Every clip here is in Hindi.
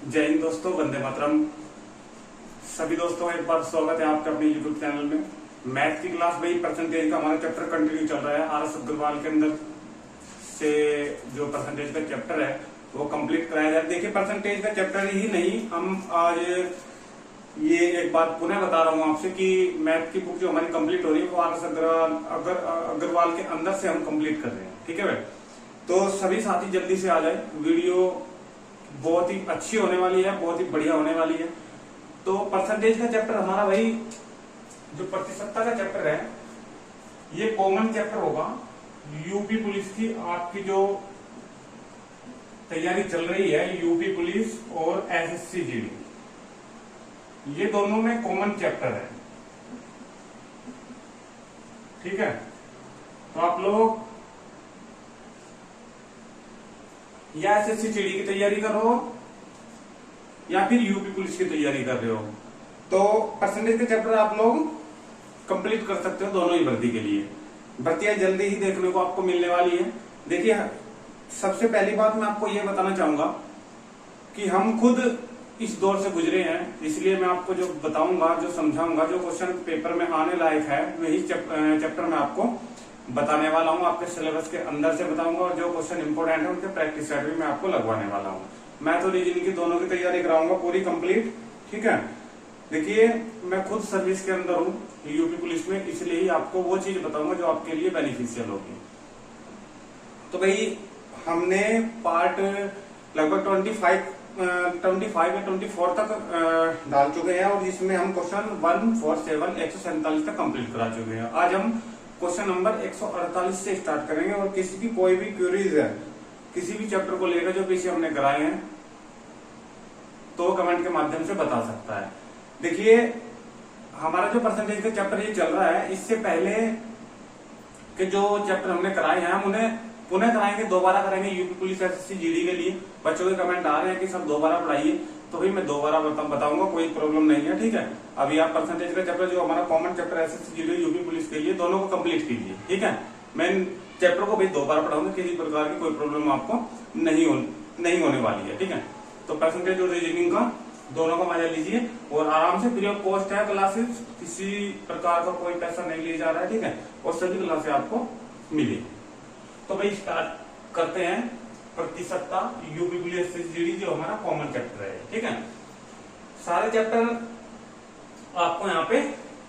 जय हिंद दोस्तों, वंदे मातरम। सभी दोस्तों एक बार स्वागत है आपका अपने यूट्यूब चैनल में। मैथ की क्लास भाई परसेंटेज का हमारा चैप्टर कंटिन्यू चल रहा है। आर.एस. अग्रवाल के अंदर से जो परसेंटेज का चैप्टर है वो कंप्लीट कराया जाए। देखिए, परसेंटेज का चैप्टर ही नहीं, हम आज ये एक बात पुनः बता रहा हूँ आपसे कि मैथ की बुक जो हमारी कंप्लीट हो रही है वो आर.एस. अग्रवाल के अंदर से हम कंप्लीट कर रहे हैं। ठीक है भाई, तो सभी साथी जल्दी से आ जाए। वीडियो बहुत ही अच्छी होने वाली है, बहुत ही बढ़िया होने वाली है। तो परसेंटेज का चैप्टर हमारा भाई जो प्रतिशतता का चैप्टर है ये कॉमन चैप्टर होगा। यूपी पुलिस की आपकी जो तैयारी चल रही है, यूपी पुलिस और एसएससी जीडी, ये दोनों में कॉमन चैप्टर है। ठीक है, तो आप लोग या एसएससी जीडी की तैयारी कर रहे हो या फिर यूपी पुलिस की तैयारी कर रहे हो, तो परसेंटेज के चैप्टर आप लोग कंप्लीट कर सकते हो दोनों ही भर्ती के लिए। भर्तियां जल्दी ही देखने को आपको मिलने वाली है। देखिए, सबसे पहली बात मैं आपको ये बताना चाहूंगा कि हम खुद इस दौर से गुजरे हैं, इसलिए मैं आपको जो बताऊंगा, जो समझाऊंगा, जो क्वेश्चन पेपर में आने लायक है वही चैप्टर में आपको बताने वाला हूं। आपके सिलेबस के अंदर से बताऊंगा और जो क्वेश्चन इंपोर्टेंट है उनके प्रैक्टिस सेट भी मैं आपको लगवाने वाला हूं। मैथ और रीजनिंग की दोनों की तैयारी कराऊंगा पूरी कंप्लीट। ठीक है, देखिए मैं खुद सर्विस के अंदर हूं यूपी पुलिस में, इसलिए ही आपको वो चीज बताऊंगा जो आपके लिए बेनिफिशियल होगी। तो भाई हमने पार्ट लगभग 25 या 24 तक डाल चुके हैं और जिसमें हम क्वेश्चन 147 147 तक कंप्लीट करा चुके हैं। आज हम क्वेश्चन नंबर 148 से स्टार्ट करेंगे और किसी की कोई भी क्वेरीज है किसी भी चैप्टर को लेकर जो पीछे हमने कराए हैं तो कमेंट के माध्यम से बता सकता है। देखिए, हमारा जो परसेंटेज का चैप्टर ये चल रहा है, इससे पहले के जो चैप्टर हमने कराए हैं हम उन्हें पुनः कराएंगे, दोबारा करेंगे यूपी पुलिस एसएससी जीडी के लिए। बच्चों के कमेंट आ रहे हैं कि सब दोबारा पढ़ाइए, तो भाई मैं दोबारा बताऊंगा, कोई प्रॉब्लम नहीं है। ठीक है, अभी आप परसेंटेज का चैप्टर जो हमारा common chapter SSC GD UP police के लिए दोनों को कंप्लीट कीजिए। ठीक है, मैं चैप्टर को भी दोबारा पढ़ाऊंगा, किसी प्रकार की कोई प्रॉब्लम आपको नहीं होने वाली है। ठीक है, तो परसेंटेज और रीजनिंग का दोनों का मजा लीजिए और आराम से फ्री ऑफ कॉस्ट है क्लासेस, किसी प्रकार का कोई पैसा नहीं लिया जा रहा है। ठीक है, और सभी क्लासेस आपको मिली। तो भाई स्टार्ट करते हैं प्रतिशतता यूपी पुलिस जीडी जो हमारा कॉमन चैप्टर है। ठीक है, सारे चैप्टर आपको यहाँ पे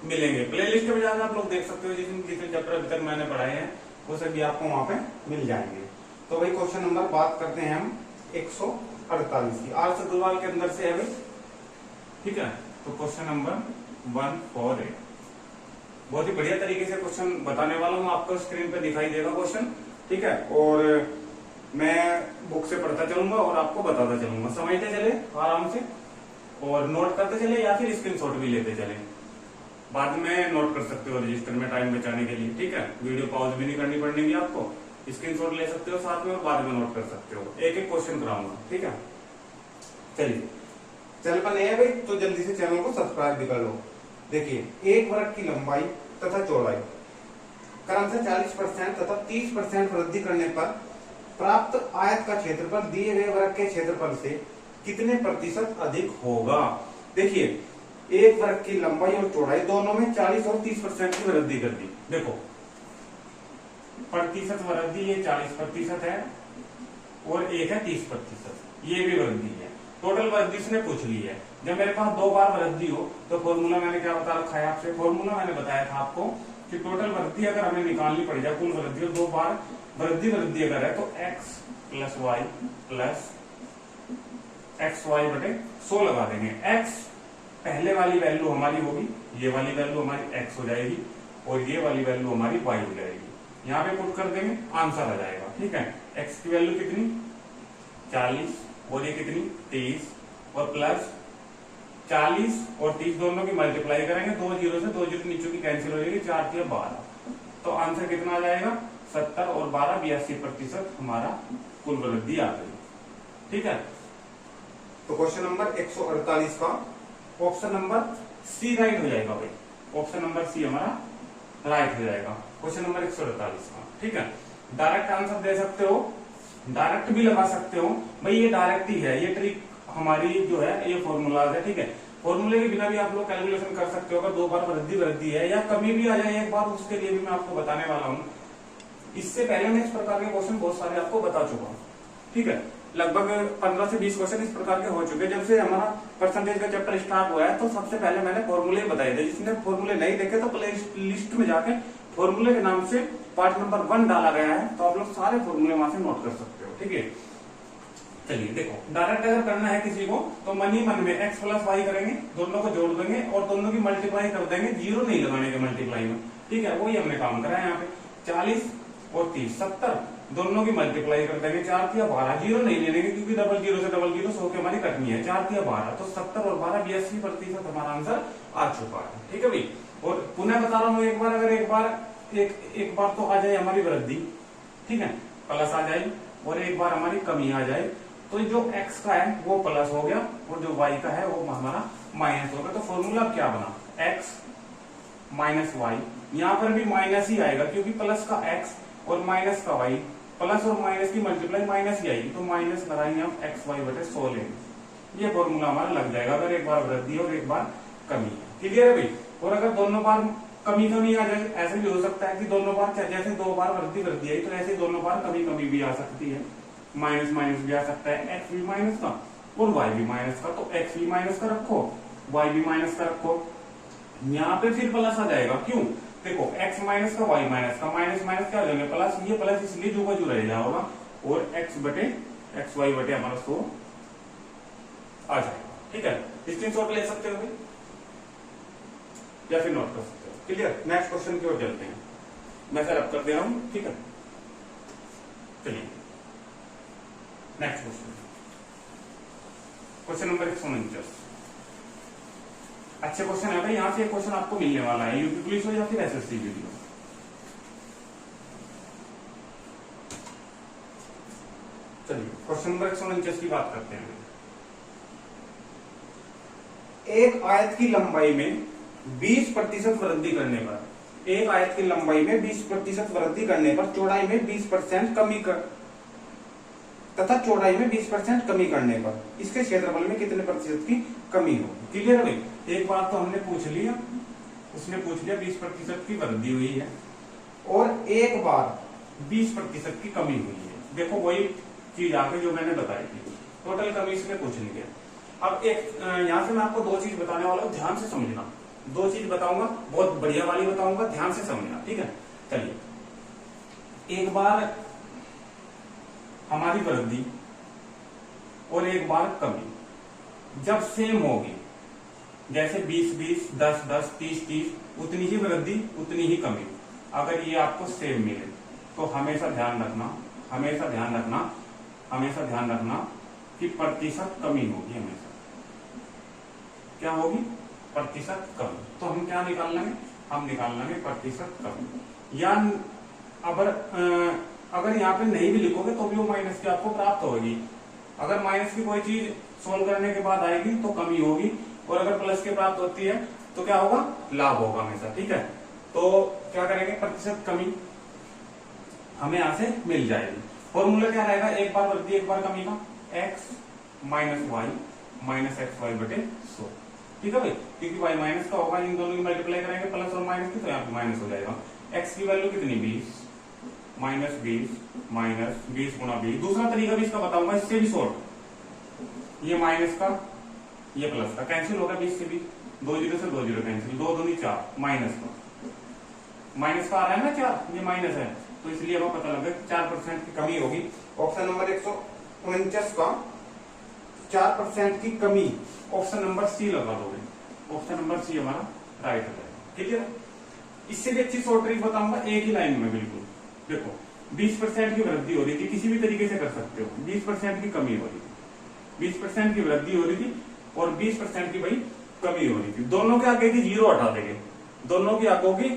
मिलेंगे। प्ले लिस्ट में जाकर आप लोग देख सकते हो, जितने चैप्टर अभी तक मैंने पढ़ाए हैं वो सभी आपको वहां पे मिल जाएंगे। तो भाई क्वेश्चन नंबर बात करते हैं हम 148 की, आर.एस. अग्रवाल के अंदर से है भाई। ठीक है, तो क्वेश्चन नंबर 148 बहुत ही बढ़िया तरीके से क्वेश्चन बताने वाला हूँ, आपको स्क्रीन पे दिखाई देगा क्वेश्चन। ठीक है, और मैं बुक से पढ़ता चलूंगा और आपको बताता चलूंगा, समझते चले आराम से और नोट करते चले या फिर स्क्रीनशॉट भी लेते चले। बाद में नोट कर सकते हो रजिस्टर में टाइम बचाने के लिए। ठीक है, वीडियो पॉज भी नहीं करनी पड़ेगी आपको, स्क्रीनशॉट ले सकते हो साथ में और बाद में नोट कर सकते हो। एक एक क्वेश्चन कराऊंगा। ठीक है, चलिए, चैनल पर नए है भाई तो जल्दी से चैनल को सब्सक्राइब भी कर लो। देखिए, एक वर्ग की लंबाई तथा चौड़ाई क्रमशः 40% तथा 30% वृद्धि करने पर प्राप्त आयत का क्षेत्रफल दिए गए वर्ग के क्षेत्रफल से कितने प्रतिशत अधिक होगा। देखिए, एक वर्ग की लंबाई और चौड़ाई दोनों में 40 और 30% की वृद्धि कर दी। देखो, प्रतिशत वृद्धि ये 40% है और एक है 30%, ये भी वृद्धि है। टोटल वृद्धि इसने पूछ ली है। जब मेरे पास दो बार वृद्धि हो तो फॉर्मूला मैंने क्या बता रखा है आपसे, फॉर्मूला मैंने बताया था आपको कि टोटल वृद्धि अगर हमें निकालनी पड़ जाए, कुल वृद्धि और दो बार वृद्धि अगर है तो x plus y plus x y बटे 100 लगा देंगे। x पहले वाली वैल्यू हमारी होगी, ये वाली वैल्यू हमारी x हो जाएगी और ये वाली वैल्यू हमारी y हो जाएगी। यहाँ पे पुट कर देंगे, आंसर आ जाएगा। ठीक है, x की वैल्यू कितनी 40 और ये कितनी 30 और प्लस 40 और 30 दोनों की मल्टीप्लाई करेंगे, 2 जीरो से 2 जीरो नीचे की कैंसिल हो जाएगी, 4 3 12, तो आंसर कितना आ जाएगा 70 और 12 82% हमारा कुल वृद्धि आ गई। ठीक है, तो क्वेश्चन नंबर 148 का ऑप्शन नंबर सी राइट हो जाएगा भाई, ऑप्शन नंबर सी हमारा राइट हो जाएगा क्वेश्चन नंबर 148 का। ठीक है, डायरेक्ट आंसर दे सकते हो, डायरेक्ट भी लगा सकते हो भाई, ये डायरेक्ट ही है, ये ट्रिक हमारी जो है ये फॉर्मूलाज है, ठीक है। फॉर्मूले के बिना भी आप लोग कैलकुलेशन कर सकते हो। अगर 2 बार वृद्धि है या कमी भी आ जाए एक बार, उसके लिए भी मैं आपको बताने वाला हूँ। इससे पहले मैं इस प्रकार के क्वेश्चन बहुत सारे आपको बता चुका हूँ, ठीक है। लगभग 15 से 20 क्वेश्चन इस प्रकार के हो चुके हैं। जब से हमारा परसेंटेज का चैप्टर स्टार्ट हुआ है तो सबसे पहले मैंने फॉर्मूले बताए थे। जिसने फॉर्मूले नहीं देखे तो प्ले लिस्ट में जाके फॉर्मूले के नाम से पार्ट नंबर 1 डाला गया है, तो आप लोग सारे फॉर्मूले वहां से नोट कर सकते हो, ठीक है। चलिए देखो, डायरेक्ट अगर करना है किसी को तो मन ही मन में x प्लस वाई करेंगे, दोनों को जोड़ देंगे और दोनों की मल्टीप्लाई कर देंगे, जीरो नहीं लगाने के मल्टीप्लाई में, ठीक है। वही हमने काम करा है यहाँ पे। 40 और 30 70, दोनों की मल्टीप्लाई कर देंगे। 4 तिया 12, जीरो नहीं ले लेंगे क्योंकि डबल जीरो से डबल जीरो 100 की हमारी कटनी है। 4 तिया 12, तो 70 और 12 82% हमारा आंसर आ चुका है, ठीक है भाई। और पुनः बता रहा हूँ एक बार, अगर एक बार तो आ जाए हमारी वृद्धि, ठीक है, प्लस आ जाए, और एक बार हमारी कमी आ जाए, तो जो x का है वो प्लस हो गया और जो y का है वो हमारा माइनस हो गया। तो फॉर्मूला क्या बना, x माइनस वाई। यहाँ पर भी माइनस ही आएगा क्योंकि प्लस का x और माइनस का y, प्लस और माइनस की मल्टीप्लाई माइनस ही आएगी, तो माइनस लगाएंगे हम एक्स वाई बटे 100 लेंगे। ये फॉर्मूला हमारा लग जाएगा अगर एक बार वृद्धि और एक बार कमी है, क्लियर है भाई। और अगर दोनों बार कमी आ जाए, ऐसे भी हो सकता है कि दोनों बार, जैसे 2 बार वृद्धि आई तो ऐसे दोनों बार कमी भी आ सकती है, माइनस भी आ सकता है, एक्स भी माइनस का और वाई भी माइनस का। तो एक्स भी माइनस का रखो, वाई भी माइनस का रखो। यहाँ पे फिर प्लस आ जाएगा, क्यों, देखो x माइनस का वाई माइनस का, माइनस माइनस क्या हो जाएंगे प्लस, ये प्लस इसलिए जो का जो रह जाएगा, और एक्स वाई बटे हमारा 100 आ जाएगा, ठीक है। स्क्रीनशॉट ले सकते हो भाई या फिर नोट कर सकते हो, क्लियर। नेक्स्ट क्वेश्चन की ओर चलते हैं, मैं सर अब कर दे रहा हूं, ठीक है। चलिए नेक्स्ट क्वेश्चन नंबर 149। अच्छे क्वेश्चन है भाई, यहां से एक क्वेश्चन आपको मिलने वाला है, यूपी पुलिस हो या फिर एसएससी वीडियो। चलिए क्वेश्चन नंबर 149 की बात करते हैं। एक आयत की लंबाई में 20% वृद्धि करने पर, एक आयत की लंबाई में 20% वृद्धि करने पर चौड़ाई में 20% कमी कर तथा चौड़ाई में 20% कमी करने पर इसके क्षेत्रफल में कितने प्रतिशत की कमी होगी, क्लियर है भाई। एक बार तो हमने पूछ लिया, उसने पूछ लिया 20% की वृद्धि हुई है और एक बार 20% की कमी हुई है। देखो वही चीज आके जो मैंने बताई थी, टोटल कमी इसने पूछ लिया। अब एक यहां से मैं आपको 2 चीज बताने वाला हूं, ध्यान से समझना। 2 चीज बताऊंगा, बहुत बढ़िया वाली बताऊंगा, ध्यान से समझना, ठीक है। चलिए, एक बार हमारी वृद्धि और एक बार कमी जब सेम होगी, जैसे 20-20, 10-10, 30-30, उतनी ही वृद्धि उतनी ही कमी, अगर ये आपको सेम मिले तो हमेशा ध्यान रखना कि प्रतिशत कमी होगी, हमेशा क्या होगी, प्रतिशत कमी। तो हम क्या निकाल लेंगे, हम निकाल लेंगे प्रतिशत कमी। या अगर यहाँ पे नहीं भी लिखोगे तो भी वो माइनस की आपको प्राप्त होगी। अगर माइनस की कोई चीज सोल्व करने के बाद आएगी तो कमी होगी, और अगर प्लस की प्राप्त होती है तो क्या होगा, लाभ होगा हमेशा, ठीक है। तो क्या करेंगे, प्रतिशत कमी हमें यहां से मिल जाएगी। फॉर्मूला क्या रहेगा, एक बार वृद्धि एक बार कमी का, x minus y minus x y बटे 100, ठीक है भाई। क्योंकि y माइनस का होगा, इन दोनों की मल्टीप्लाई करेंगे प्लस और माइनस की, तो यहाँ पे माइनस हो जाएगा। x की वैल्यू कितनी, 20 माइनस 20 गुणा 20। दूसरा तरीका भी इसका बताऊंगा, इससे भी शॉर्ट, ये माइनस का ये प्लस का कैंसिल होगा 20 से 20, 2 जीरो से 2 जीरो कैंसिल, 2 दूनी 4, माइनस का आ रहा है ना 4, ये माइनस है, तो इसलिए हमें पता लगा 4% की कमी होगी। ऑप्शन नंबर 149 का 4% की कमी, ऑप्शन नंबर सी लगा दोगे, ऑप्शन नंबर सी हमारा राइट हो जाएगा, ठीक है। इससे भी अच्छी शॉर्ट ट्रिक बताऊंगा एक ही लाइन में, बिल्कुल देखो 20% की वृद्धि हो रही थी, किसी भी तरीके से कर सकते हो, 20% की कमी हो रही थी, 20% की वृद्धि हो रही थी और 20% की भाई कमी हो रही थी। दोनों के आगे की जीरो हटा देंगे, दोनों की आगे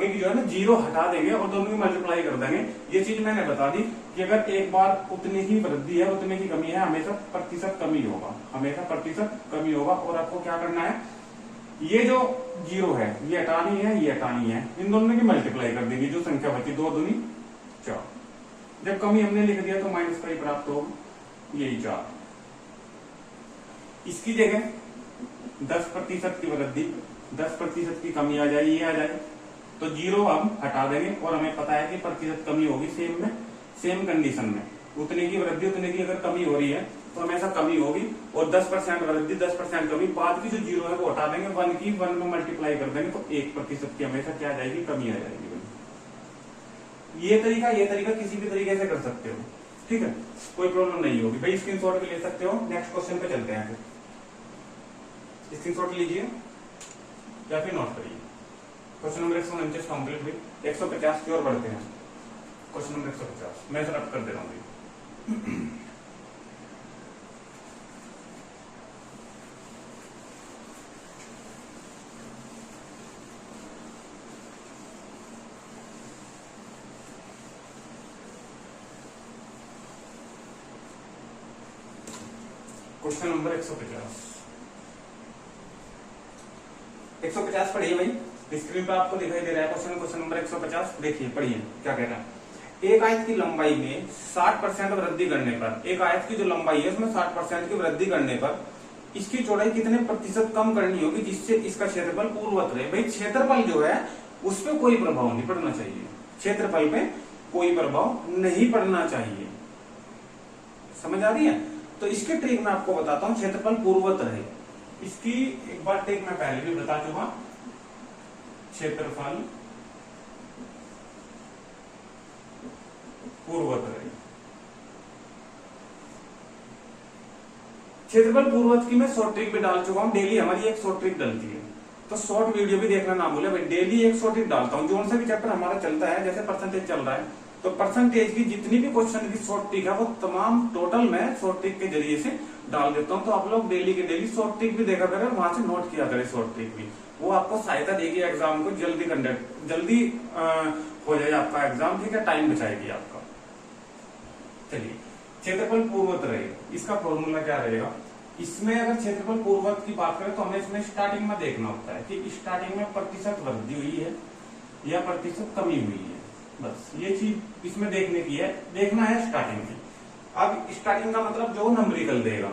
की जो है ना जीरो हटा देंगे और दोनों की मल्टीप्लाई कर देंगे। ये चीज मैंने बता दी कि अगर एक बार उतनी ही वृद्धि है उतनी ही कमी है, हमेशा प्रतिशत कमी होगा, हमेशा प्रतिशत कमी होगा। और आपको क्या करना है, ये जो जीरो है ये हटानी है, ये हटानी है, इन दोनों की मल्टीप्लाई कर देंगे, जो संख्या बची 2 दूनी 4। जब कमी हमने लिख दिया तो माइनस का ही प्राप्त होगा, यही 4, इसकी जगह 10% की वृद्धि, 10% की कमी आ जाए, ये आ जाए, तो 0 हम हटा देंगे और हमें पता है कि प्रतिशत कमी होगी सेम में, सेम कंडीशन में उतने की वृद्धि उतने की अगर कमी हो रही है तो हमेशा कमी होगी, और 10% वृद्धि 10% कमी, बाद की जो 0 है वो हटा देंगे, 1 की 1 में मल्टीप्लाई कर देंगे तो 1% की हमेशा क्या आ जाएगी, कमी आ जाएगी। ये तरीका किसी भी तरीके से कर सकते हो, ठीक है, कोई प्रॉब्लम नहीं होगी भाई, स्क्रीनशॉट भी ले सकते हो। नेक्स्ट क्वेश्चन पे चलते हैं, फिर स्क्रीनशॉट लीजिए या फिर नोट करिए। क्वेश्चन नंबर 149 कंप्लीट हुई, 150 की ओर बढ़ते हैं। क्वेश्चन नंबर 150 मैं रब कर दे रहा हूँ। क्वेश्चन नंबर 150 पढ़िए भाई, स्क्रीन पर आपको दिखाई दे रहा है क्वेश्चन नंबर 150। देखिए पढ़िए क्या कह रहा है। एक आयत की लंबाई में 60% वृद्धि करने पर, एक आयत की जो लंबाई है उसमें 60% की वृद्धि करने पर इसकी चौड़ाई कितने प्रतिशत कम करनी होगी जिससे इसका क्षेत्रफल पूर्ववत रहे। भाई क्षेत्रफल जो है उस पर कोई प्रभाव नहीं पड़ना चाहिए, क्षेत्रफल पे कोई प्रभाव नहीं पड़ना चाहिए, समझ आ रही है। तो इसके ट्रिक मैं आपको बताता हूं, क्षेत्रफल पूर्ववत रहे। इसकी एक बार ट्रिक मैं पहले भी बता चुका, क्षेत्रफल पूर्ववत रहे। क्षेत्रफल पूर्ववत की मैं शॉर्ट ट्रिक भी डाल चुका हूं, डेली हमारी एक शॉर्ट ट्रिक डलती है, तो शॉर्ट वीडियो भी देखना ना भूले भाई, डेली एक शॉर्ट ट्रिक डालता हूं। जो सा भी चैप्टर हमारा चलता है, जैसे परसेंटेज चल रहा है तो परसेंटेज की जितनी भी क्वेश्चन की शॉर्ट ट्रिक है वो तमाम टोटल मैं शॉर्ट ट्रिक के जरिए से डाल देता हूं। तो आप लोग डेली के डेली शॉर्ट ट्रिक भी देखा करें, वहां से नोट किया करें शॉर्ट ट्रिक भी, वो आपको सहायता देगी एग्जाम को जल्दी हो जाए आपका एग्जाम, ठीक है, टाइम बचाएगी आपका। चलिए, क्षेत्रफल पूर्ववत रहे, इसका फॉर्मूला क्या रहेगा। इसमें अगर क्षेत्रफल पूर्ववत की बात करें तो हमें इसमें स्टार्टिंग में देखना होता है कि स्टार्टिंग में प्रतिशत वृद्धि हुई है या प्रतिशत कमी हुई है, बस ये चीज इसमें देखने की है, देखना है स्टार्टिंग में। अब स्टार्टिंग का मतलब जो नंबरिकल देगा,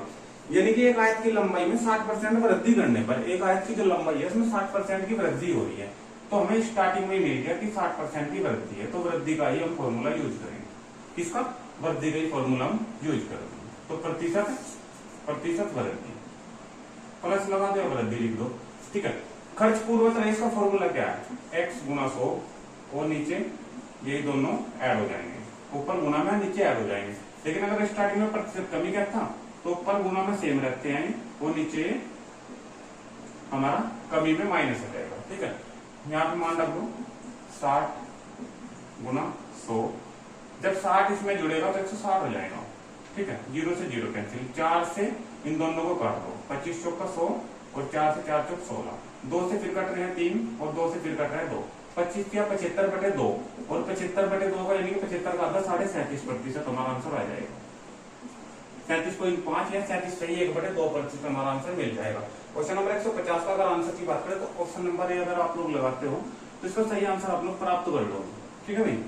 यानी कि एक आयत की लंबाई में 60% वृद्धि करने पर, एक आयत की जो लंबाई है उसमें 60% की वृद्धि हो रही है, तो हमें स्टार्टिंग में मिल गया कि 60% की वृद्धि है, तो वृद्धि का ही हम फॉर्मूला यूज करेंगे। किसका, वृद्धि का ही फॉर्मूला हम यूज करेंगे। तो प्रतिशत वृद्धि प्लस लगा दो, वृद्धि लिख दो, ठीक है। खर्च पूर्ववत रहे, इसका फॉर्मूला क्या है, x गुना 100 और नीचे ये दोनों ऐड हो जाएंगे, ऊपर गुना में नीचे ऐड हो जाएंगे। लेकिन अगर स्टार्टिंग में प्रतिशत कमी क्या था तो ऊपर गुना में सेम रखते हैं और नीचे हमारा कमी में माइनस हो जाएगा, ठीक है। यहाँ पे मान रख दो 60 गुना 100, जब 60 इसमें जुड़ेगा तो 160 हो जाएगा, ठीक है। 0 से 0 कैंसिल, 4 से इन दोनों को काट दो, 25 चौक का 100 और 4 से 4 चौक 16, 2 से फिर कट रहे हैं 3 और 2 से फिर कट रहे हैं 2, 25 या 75/2 और 75/2 का यानी कि 75 का आधा 37.5% हमारा आंसर आ जाएगा। 37.5 या 37 सही 1/2% हमारा आंसर मिल जाएगा। क्वेश्चन नंबर 150 का अगर आंसर की बात करें तो ऑप्शन नंबर ए अगर आप लोग लगाते हो तो इसका सही आंसर आप लोग प्राप्त कर लो, ठीक है भाई,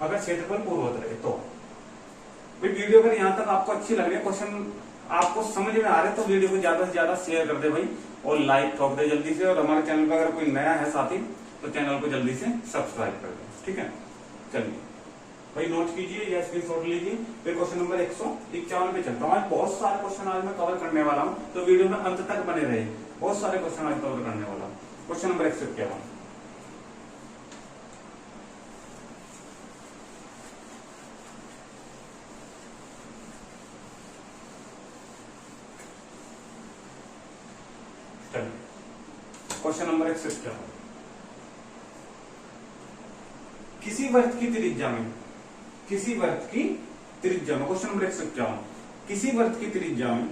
अगर क्षेत्रफल पूर्ववत रहे तो। वीडियो अगर यहाँ तक आपको अच्छी लग रही है, क्वेश्चन आपको समझ में आ रहे तो वीडियो को ज्यादा से ज्यादा शेयर कर दे भाई और लाइक ठोक दे जल्दी से, और हमारे चैनल पर अगर कोई नया है साथी तो चैनल को जल्दी से सब्सक्राइब कर दे, ठीक है। चलिए भाई नोट कीजिए या स्क्रीनशॉट लीजिए, फिर क्वेश्चन नंबर 151 पे चलता हूँ। बहुत सारे क्वेश्चन आज मैं कवर करने वाला हूँ, तो वीडियो में अंत तक बने रहे, बहुत सारे क्वेश्चन आज कवर करने वाला हूँ। क्वेश्चन नंबर 151, क्वेश्चन नंबर 151, किसी वृत्त की त्रिज्या में, क्वेश्चन नंबर 151, किसी वृत्त की त्रिज्या में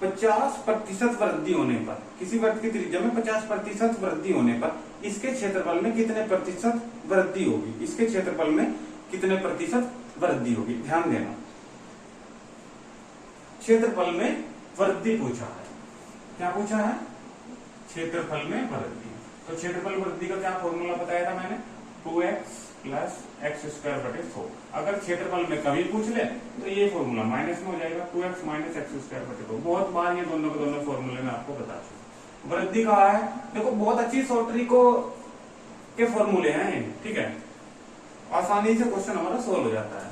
50% वृद्धि होने पर, किसी वृत्त की त्रिज्या में 50% वृद्धि होने पर इसके क्षेत्रफल में कितने प्रतिशत वृद्धि होगी, इसके क्षेत्रफल में कितने प्रतिशत वृद्धि होगी। ध्यान देना, क्षेत्रफल में वृद्धि पूछा है, क्या पूछा है, क्षेत्रफल में वृद्धि। तो क्षेत्रफल वृद्धि का क्या फॉर्मूला बताया था मैंने, 2x प्लस एक्स स्क्वायर बटे 100। अगर क्षेत्रफल में कमी पूछ ले तो ये फॉर्मूला माइनस में हो जाएगा 2x माइनस एक्स स्क्वायर बटे 2। बहुत बार ये दोनों के दोनों फॉर्मूले में आपको बता चुका। वृद्धि कहा है, देखो बहुत अच्छी शॉर्टरी को के फॉर्मूले हैं, ठीक है, आसानी से क्वेश्चन हमारा सोल्व हो जाता है।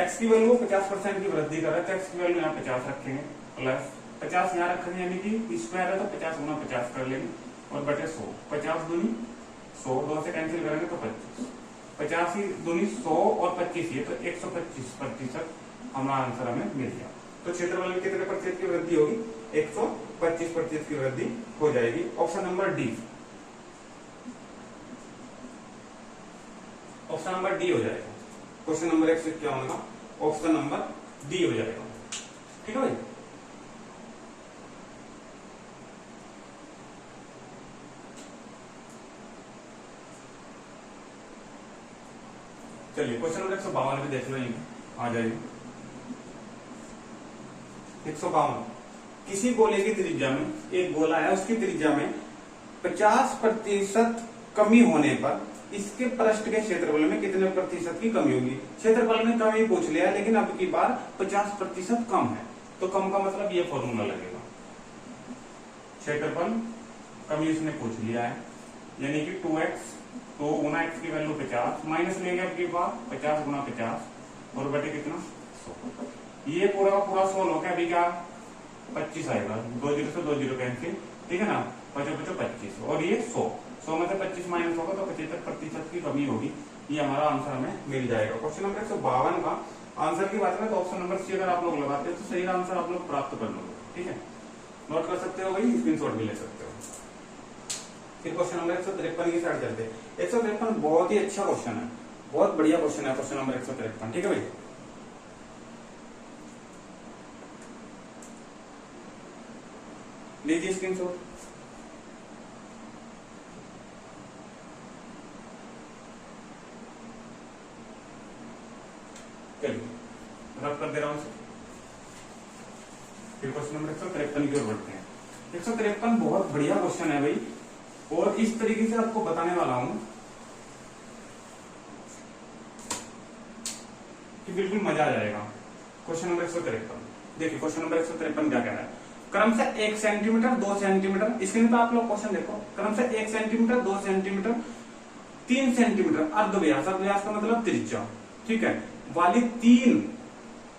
x की वैल्यू 50% की वृद्धि कर रहे हैं तो x की वैल्यू यहाँ 50 रखेंगे, प्लस 50 यहाँ रखेंगे, यानी कि स्क्वायर है तो 50 गुना 50 कर लेंगे, और बटे 100। 50 दूनी 100, 2 से कैंसिल करेंगे तो 25, 50 ही दूनी 100 और 25 ही है तो 125% हमारा आंसर हमें मिल गया। तो क्षेत्रफल में कितने प्रतिशत की वृद्धि होगी? 125% की वृद्धि हो जाएगी। Option number D, option number D हो जाएगा। क्वेश्चन नंबर 151 का ऑप्शन नंबर डी हो जाएगा। ठीक है भाई, चलिए क्वेश्चन नंबर 152 भी देख लो, आ जाएगी। 152, किसी गोले की त्रिज्या में, एक गोला है उसकी त्रिज्या में 50% कमी होने पर इसके पृष्ठ के क्षेत्रफल में कितने प्रतिशत की कमी होगी? क्षेत्रफल में कमी पूछ लिया, लेकिन अब की बार 50% कम है, तो कम का मतलब ये फॉर्मूला लगेगा। क्षेत्रफल कमी उसने पूछ लिया है, यानी कि 2x, तो गुना x की वैल्यू 50 माइनस लेंगे अब की बार 50 गुना 50 और बटे कितना 100। ये पूरा का पूरा 100 हो गया, अभी क्या 25 आएगा, 2 जीरो से 2 जीरो कैंसिल, ठीक है ना, 25 और ये 100 में से 25 माइनस होगा तो 75% की कमी होगी। ये हमारा आंसर हमें मिल जाएगा। क्वेश्चन नंबर 152 का आंसर की बात करें तो ऑप्शन नंबर सी अगर आप लोग लगाते हैं तो सही आंसर आप लोग प्राप्त कर लोगे। ठीक है, नोट कर सकते हो भाई, स्क्रीनशॉट भी ले सकते हो। फिर क्वेश्चन नंबर 153 की साइड चलते हैं। 153 बहुत ही अच्छा क्वेश्चन है, बहुत बढ़िया क्वेश्चन है क्वेश्चन नंबर 153। ठीक है भाई, लीजिए स्क्रीनशॉट। चलिए रब कर दे रहा हूं। फिर क्वेश्चन नंबर 153 की ओर बढ़ते हैं। 153 बहुत बढ़िया क्वेश्चन है भाई, और इस तरीके से आपको बताने वाला हूं कि बिल्कुल मजा आ जाएगा। क्वेश्चन नंबर 153 देखिए, क्वेश्चन नंबर 153 क्या कह रहा है? क्रम से 1 सेंटीमीटर 2 सेंटीमीटर, स्क्रीन पर आप लोग क्वेश्चन देखो, क्रम से 1 सेंटीमीटर 2 सेंटीमीटर 3 सेंटीमीटर अर्धव्यास, अर्धव्यास का मतलब त्रिज्या, ठीक है, वाली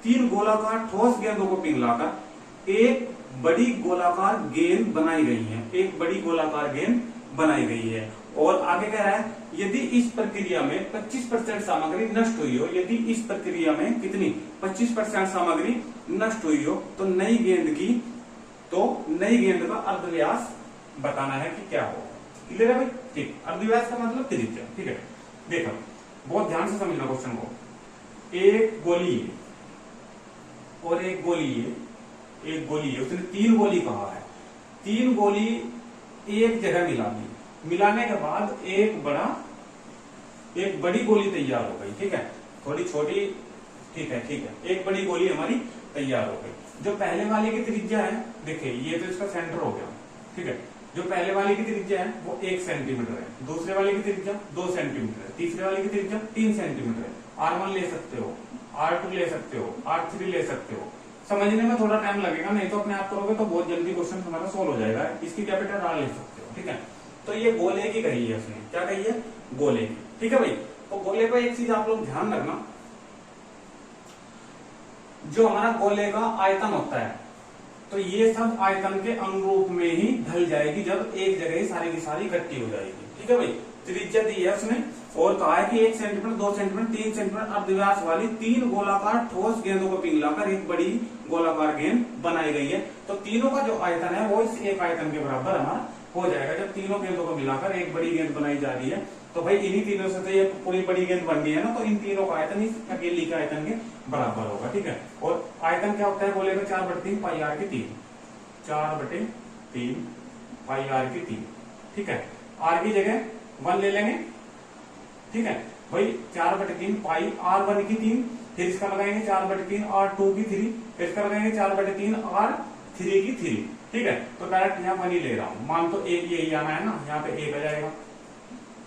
तीन गोलाकार ठोस गेंदों को पिघलाकर एक बड़ी गोलाकार गेंद बनाई गई है, एक बड़ी गोलाकार गेंद बनाई गई है। और आगे कह रहा है यदि इस प्रक्रिया में 25% सामग्री नष्ट हुई हो, यदि इस प्रक्रिया में कितनी 25% सामग्री नष्ट हुई हो तो नई गेंद का अर्धव्यास बताना है कि क्या हो। क्लियर है भाई? ठीक, अर्धव्यास का मतलब त्रिज्या। ठीक है, देखो बहुत ध्यान से समझना क्वेश्चन को। एक गोली है और एक गोली है, उसने 3 गोली कहा है, 3 गोली एक जगह मिला दी, मिलाने के बाद एक बड़ी गोली तैयार हो गई। ठीक है, थोड़ी छोटी, ठीक है, एक बड़ी गोली हमारी तैयार हो गई। जो पहले वाले की त्रिज्या है, देखिए ये तो इसका सेंटर हो गया, ठीक है, जो पहले वाले की त्रिज्या है वो 1 सेंटीमीटर है, दूसरे वाले की त्रिज्या 2 सेंटीमीटर है, तीसरे वाले की त्रिज्या 3 सेंटीमीटर है। R1 ले सकते हो, R2 ले सकते हो, R3 ले सकते हो। समझने में थोड़ा टाइम लगेगा, नहीं तो अपने आप करोगे तो बहुत जल्दी क्वेश्चन हमारा सोल्व हो जाएगा। इसकी कैपिटल R ले सकते हो। ठीक है, तो ये गोले की कही है उसने, क्या कही है? गोले की। ठीक है भाई, तो गोले पर एक चीज आप लोग ध्यान रखना, जो हमारा गोले का आयतन होता है तो ये सब आयतन के अनुरूप में ही ढल जाएगी जब एक जगह ही सारी की सारी इकट्ठी हो जाएगी। ठीक है भाई, त्रिज्या दी है उसने और कहा है कि 1 सेंटीमीटर 2 सेंटीमीटर 3 सेंटीमीटर अर्धव्यास वाली 3 गोलाकार ठोस गेंदों को पिघलाकर एक बड़ी गोलाकार गेंद बनाई गई है। तो तीनों का जो आयतन है वो इस एक आयतन के बराबर हमारा हो जाएगा। जब तीनों गेंदों को मिलाकर एक बड़ी गेंद बनाई जा रही है तो भाई इन्हीं तीनों से तो ये पूरी बड़ी गेंद बन गई है ना, तो इन तीनों का आयतन इस अकेली के आयतन के बराबर होगा। ठीक है, और आयतन क्या होता है गोले का? 4/3 पाई r की 3, 4/3 पाई r की 3। ठीक है, r की जगह 1 ले लेंगे। ठीक है भाई, 4/3 पाई r1 की 3, फिर इसका लगाएंगे 4/3 r2 की 3, फिर इसका लगाएंगे 4/3 r3 की 3। ठीक है, तो डायरेक्ट यहाँ 1 ही ले रहा हूं, मान तो एक यही आना है ना, यहाँ पे 1 आ जाएगा,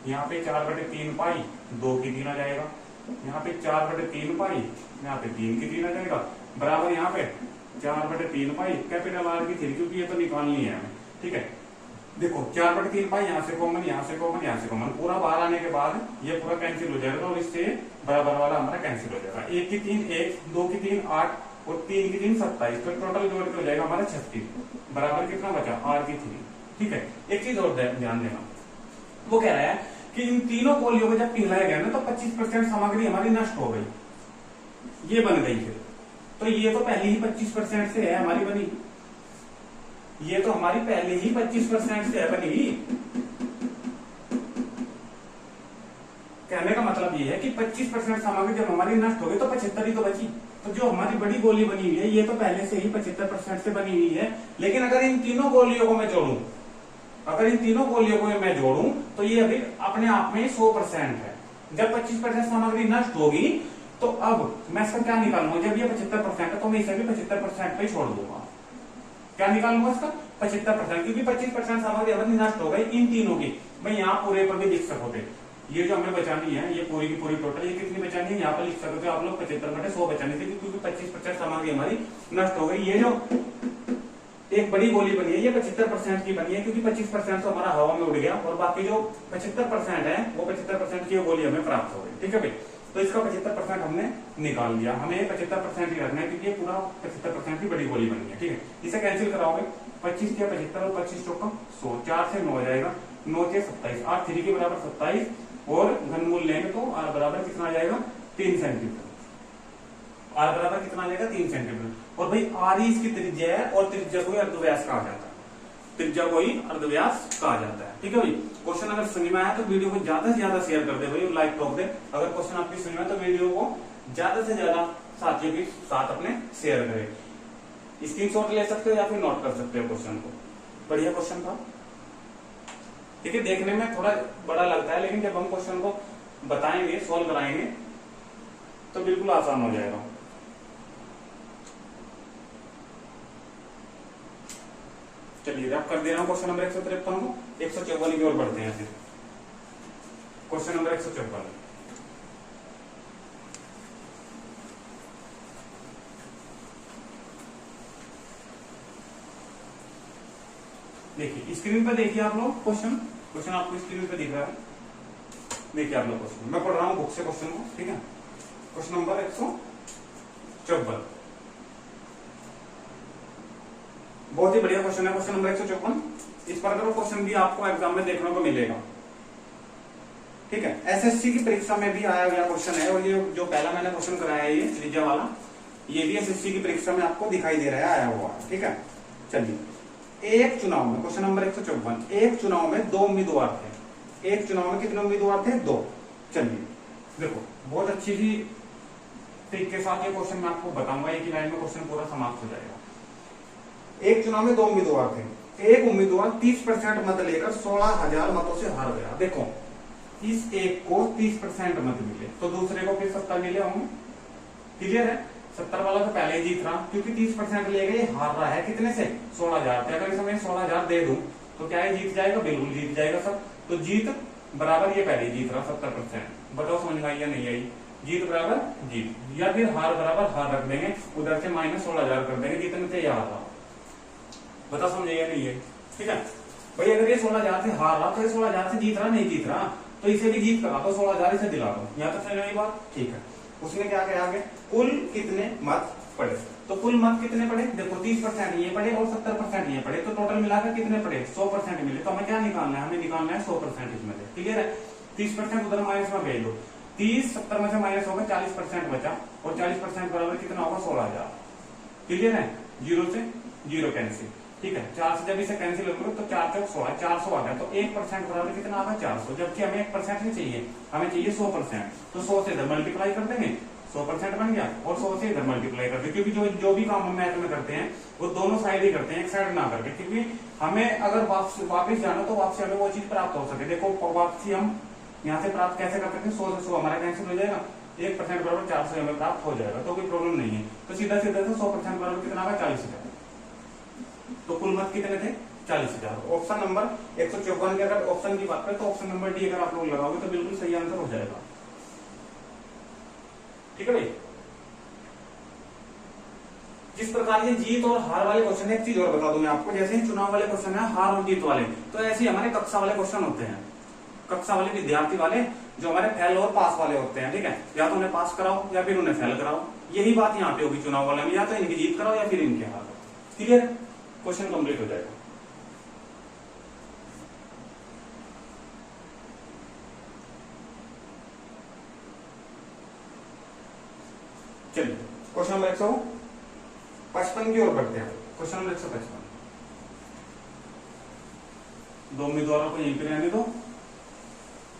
यहाँ पे 4/3 पाई 2 की 3 आ जाएगा, यहाँ पे 4/3 पाई, यहाँ पे 3 की 3 आ जाएगा, बराबर यहाँ पे 4/3 पाई कैपिटल आर की 3, क्योंकि ये तो निकालनी है हमें। ठीक है, देखो 4/3 पाई, यहाँ से कॉमन, यहाँ से कॉमन, यहाँ से कॉमन, पूरा बाहर आने के बाद ये पूरा कैंसिल हो जाएगा और इससे बराबर वाला हमारा कैंसिल हो जाएगा। 1 की 3 1, 2 की 3 8 और 3 की 3 27, तो टोटल जोड़ के हो जाएगा हमारा 36, बराबर कितना बचा आर की 3। ठीक है, एक चीज और ध्यान देना, वो कह रहा है कि इन तीनों गोलियों को जब पिघलाया गया ना तो 25% सामग्री हमारी नष्ट हो गई, ये बन गई फिर, तो ये तो पहले ही 25% से है हमारी बनी, ये तो हमारी पहले ही 25% से है बनी हुई। कहने का मतलब ये है कि 25% सामग्री जब हमारी नष्ट हो गई तो 75 ही तो बची, तो जो हमारी बड़ी गोली बनी हुई है ये तो पहले से ही 75% से बनी हुई है। लेकिन अगर इन तीनों गोलियों को मैं जोड़ूं, अगर इन तीनों गोलियों को मैं जोड़ूं तो ये अभी अपने आप में 100% है। जब 25% सामग्री नष्ट होगी तो अब मैं इसका क्या निकालूंगा, जब ये 75% है तो मैं इसे भी 75% पे छोड़ दूंगा। क्या निकालूंगा इसका 75%, क्योंकि 25% सामग्री अभी नष्ट हो गई इन तीनों की। भाई यहाँ पूरे पर भी लिख सकोगे, ये जो हमें बचानी है ये पूरी की पूरी टोटल ये कितनी बचानी है यहाँ पर लिख सकते हो आप लोग 75/100 बचानी थी, क्योंकि 25% सामग्री हमारी नष्ट हो गई। ये जो एक बड़ी गोली बनी है ये 75% की बनी है, क्योंकि 25% तो हमारा हवा में उड़ गया और बाकी जो 75% है वो 75% की गोली हमें प्राप्त हो गई। ठीक है भाई, तो इसका 75% हमने निकाल लिया, हमें 75% ही रखना है क्योंकि ये पूरा 75% की बड़ी गोली बनी है। ठीक है, इसे कैंसिल कराओगे, 25 के 75 और 25 चौका 100, 4 से 9 हो जाएगा, 9 के 27, आर 3 के बराबर 27 और घनमूल लेंगे तो आर बराबर कितना आ जाएगा 3 सेंटीमीटर। आर बराबर कितना आ जाएगा 3 सेंटीमीटर। और भाई आर ही इसकी त्रिज्या है और त्रिज्या को ही अर्धव्यास कहा जाता है, त्रिज्या को ही अर्धव्यास कहा जाता है। ठीक है भाई, क्वेश्चन अगर समझ में आया तो वीडियो को ज्यादा से ज्यादा शेयर कर दे भाई, लाइक ठोक दे। अगर क्वेश्चन आपकी समझ में आया तो वीडियो को ज्यादा से ज्यादा साथियों के साथ अपने शेयर करें। स्क्रीनशॉट ले सकते हो या फिर नोट कर सकते हो क्वेश्चन को, बढ़िया क्वेश्चन था। ठीक है, देखने में थोड़ा बड़ा लगता है लेकिन जब हम क्वेश्चन को बताएंगे, सॉल्व कराएंगे तो बिल्कुल आसान हो जाएगा। चलिए अब कर दे रहा हूं क्वेश्चन नंबर 153 को, 154 की ओर बढ़ते हैं। फिर क्वेश्चन नंबर 154, देखिए स्क्रीन पर देखिए आप लोग क्वेश्चन आपको स्क्रीन पे दिख रहा है, देखिए आप लोग क्वेश्चन मैं पढ़ रहा हूं बुक से क्वेश्चन को। ठीक है, क्वेश्चन नंबर 154 बहुत ही बढ़िया क्वेश्चन है, क्वेश्चन नंबर 154। इस प्रकार का क्वेश्चन भी आपको एग्जाम में देखने को मिलेगा। ठीक है, एसएससी की परीक्षा में भी आया गया क्वेश्चन है और ये जो पहला मैंने क्वेश्चन कराया है ये त्रिज्या वाला, ये भी एसएससी की परीक्षा में आपको दिखाई दे रहा है, आया हुआ। ठीक है, चलिए एक चुनाव में, क्वेश्चन नंबर 154, एक चुनाव में 2 उम्मीदवार थे। एक चुनाव में कितने उम्मीदवार थे? 2। चलिए देखो बहुत अच्छी सी ट्रिक के साथ ये क्वेश्चन मैं आपको बताऊंगा, एक ही लाइन में क्वेश्चन पूरा समाप्त हो जाएगा। एक चुनाव में 2 उम्मीदवार थे, एक उम्मीदवार 30% मत लेकर 16,000 मतों से हार गया। देखो इस एक को 30% मत मिले तो दूसरे को फिर 70 मिले होंगे। क्लियर है, 70 वाला तो पहले ही जीत रहा, क्योंकि 30% ले गए, हार रहा है कितने से 16,000। अगर इसमें 16,000 दे दूं तो क्या ये जीत जाएगा? बिल्कुल जीत जाएगा सर। तो जीत बराबर ये पहले जीत रहा 70%। बताओ समझ में आई या नहीं आई? जीत बराबर जीत, या फिर हार बराबर हार रख देंगे, उधर से माइनस 16,000 कर देंगे, जितने से ये हार रहा। बताओ समझे या नहीं है? ठीक है भाई, अगर ये 16,000 से हार रहा तो ये 16,000 से जीत रहा नहीं जीत रहा, तो इसे भी जीत करा तो 16,000 इसे दिला दो। यहाँ तक समझ आई बात? ठीक है, उसने क्या कहा आगे, कुल कितने मत पड़े? तो कुल मत कितने पड़े? देखो 30% ये पड़े और 70% ये पड़े, तो टोटल मिलाकर कितने पड़े? 100% मिले। तो हमें क्या निकालना है? हमें निकालना है 100% इसमें से। क्लियर है, 30% उधर माइनस में भेज दो, 30 70 में से माइनस होगा, 40% बचा और 40% बराबर कितना होगा? 16,000। क्लियर है, 0 से 0 कैंसिल। ठीक है, 4 से जब इसे कैंसिल करोगे तो 4 चौक 16, 400 आ गया। तो 1% बराबर कितना आ गया? 400। जबकि हमें 1% नहीं चाहिए, हमें चाहिए 100%। तो 100 से इधर मल्टीप्लाई कर देंगे, 100% बन गया, और 100 से इधर मल्टीप्लाई कर देंगे, क्योंकि जो भी काम हम मैथ में करते हैं वो दोनों साइड ही करते हैं, एक साइड ना करके, क्योंकि हमें अगर वापिस जाना तो वापसी हमें वो चीज प्राप्त हो सके। देखो वापसी हम यहाँ से प्राप्त कैसे कर सकते हैं? 100 से 100 हमारा कैंसिल हो जाएगा, 1% बराबर 400 हमें प्राप्त हो जाएगा, तो कोई प्रॉब्लम नहीं है। तो सीधा सीधा से 100% बराबर कितना आएगा? 40,000। तो कुल मत कितने थे? 40,000। ऑप्शन नंबर 154 के अगर ऑप्शन की बात करें तो ऑप्शन नंबर डी अगर आप लोग लगाओगे तो बिल्कुल सही आंसर हो जाएगा। ठीक है भाई। जिस प्रकार ये जीत और हार वाले क्वेश्चन है, एक चीज और बता दूं मैं आपको, जैसे चुनाव वाले क्वेश्चन है हार और जीत वाले, तो ऐसे ही हमारे कक्षा वाले क्वेश्चन होते हैं, कक्षा वाले विद्यार्थी वाले जो हमारे फेल और पास वाले होते हैं। ठीक है, या तो उन्हें पास कराओ या फिर उन्हें फेल कराओ, यही बात यहाँ पे होगी चुनाव वाले में, या तो इनकी जीत कराओ या फिर इनके हार। क्लियर, क्वेश्चन कंप्लीट हो जाएगा। चलिए क्वेश्चन नंबर 155 की ओर बढ़ते हैं। क्वेश्चन नंबर 155, दो उम्मीदवारों को यहीं पे रहने दो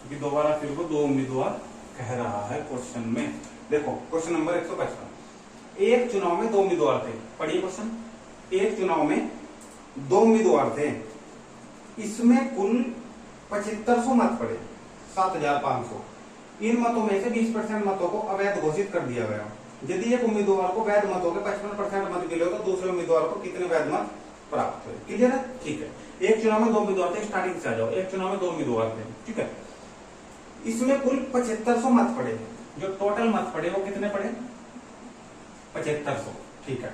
कि दोबारा फिर को दो उम्मीदवार कह रहा है क्वेश्चन में। देखो क्वेश्चन नंबर 155, एक चुनाव में दो उम्मीदवार थे। पढ़िए क्वेश्चन, एक चुनाव में दो उम्मीदवार थे, इसमें कुल 7500 मत पड़े, 7500। इन मतों में से 20% मतों को अवैध घोषित कर दिया गया। यदि एक उम्मीदवार को वैध मतों के 55% मत मिले तो दूसरे उम्मीदवार को कितने वैध मत प्राप्त हुए। क्लियर है? ठीक है, एक चुनाव में दो उम्मीदवार थे, स्टार्टिंग से आ जाओ। एक चुनाव में दो उम्मीदवार थे, ठीक है, इसमें कुल 7500 मत पड़े। जो टोटल मत पड़े वो कितने पड़े? 7500। ठीक है,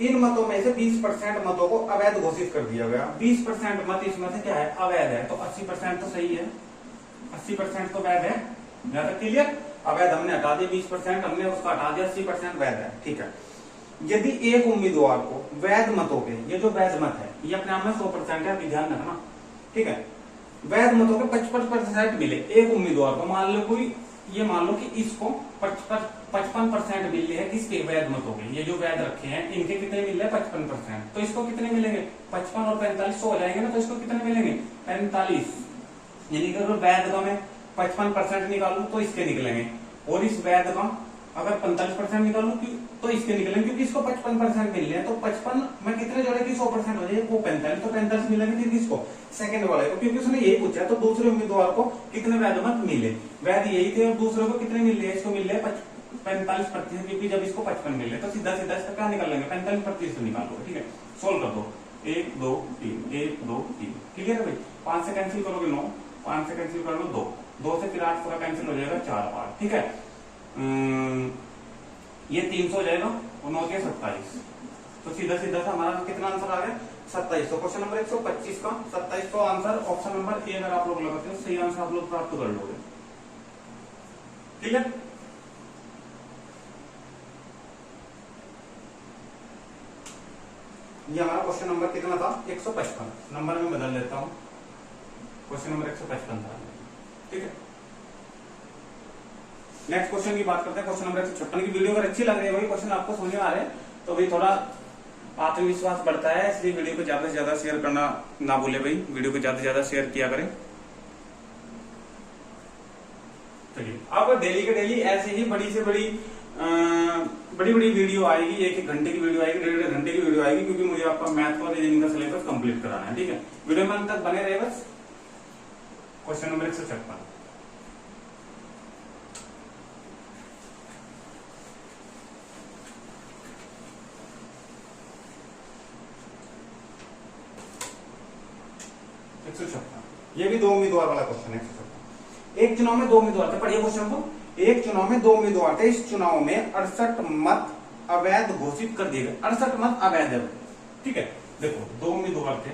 इन मतों में से 20% मतों को अवैध घोषित कर दिया गया। 20% मत इसमें से क्या है? अवैध है। तो 80% तो सही है, 80% तो वैध है। ज्यादा क्लियर? अवैध हमने हटा दिया, 20% हमने उसका हटा दिया, 80% वैध है। ठीक है, यदि एक उम्मीदवार को वैध मतों के, ये जो वैध मत है ये अपने आप में 100% है, अभी ध्यान रखना। ठीक है, वैध मतों के 55% मिले एक उम्मीदवार को, मान लो कोई, ये मान लो कि इसको 55% मिले हैं किसके? वैध मतों के। ये जो वैध रखे हैं इनके कितने मिल रहे हैं? 55%। तो इसको कितने मिलेंगे? 55 और 45 हो जाएंगे ना, तो इसको कितने मिलेंगे? 45। यानी कि अगर वैध का मैं 55% निकालू तो इसके निकलेंगे, और इस वैध का अगर 45% निकालू तो इसके निकलेंगे, क्योंकि इसको 55% मिल रहे हैं। तो 55 में कितने जोड़े की 100% हो जाए? वो 45, तो 45 मिलेंगे फिर किसको? सेकंड वाले को, क्योंकि उसने यही पूछा। तो दूसरे उम्मीदवार को कितने वैध मत मिले? वैध यही थे, और दूसरे को कितने मिल रहे? इसको मिल रहे 45%, क्योंकि जब इसको 55 मिल रहे तो सीधा सीधा इसका क्या निकाल लेंगे? 45% निकालो। ठीक है, सोल्व कर दो। 1 2 3, 1 2 3। क्लियर है भाई? 5 से कैंसिल करोगे 9, 5 से कैंसिल कर लो 2, 2 से फिर 8 पूरा कैंसिल हो जाएगा, 4 8। ठीक है, ये 300 हो जाएगा और 9 के 27। तो सीधा सीधा सा हमारा कितना आंसर आ गया? 27। तो क्वेश्चन नंबर 125 का 27 आंसर ऑप्शन नंबर ए अगर आप लोग लगाते हो सही आंसर आप लोग प्राप्त कर लोगे। ठीक है, ये हमारा क्वेश्चन नंबर कितना था? 155। नंबर में बदल लेता हूं, क्वेश्चन नंबर 155 था। ठीक है, नेक्स्ट क्वेश्चन की बात करते हैं। क्वेश्चन नंबर 156 की वीडियो अगर अच्छी लग रही है, वही क्वेश्चन आपको समझ में आ रहे हैं तो भाई थोड़ा आत्मविश्वास बढ़ता है, इसलिए वीडियो को ज्यादा से ज्यादा शेयर करना ना भूले भाई, वीडियो को ज्यादा से ज्यादा शेयर किया करें। चलिए, अब डेली के डेली ऐसे ही बड़ी से बड़ी बड़ी बड़ी वीडियो आएगी, 1 घंटे की वीडियो आएगी, 1.5 घंटे की वीडियो आएगी, क्योंकि मुझे आपका मैथ और रीजनिंग का सिलेबस कंप्लीट कराना है। ठीक है, वीडियो में अंत तक बने रहे बस। क्वेश्चन नंबर 156, ये भी दो उम्मीदवार वाला क्वेश्चन है। एक चुनाव में दो उम्मीदवार थे, पढ़िए क्वेश्चन को। एक चुनाव में दो उम्मीदवार थे, इस चुनाव में 68 मत अवैध घोषित कर दिए गए। 68 मत अवैध है। ठीक है, देखो दो उम्मीदवार थे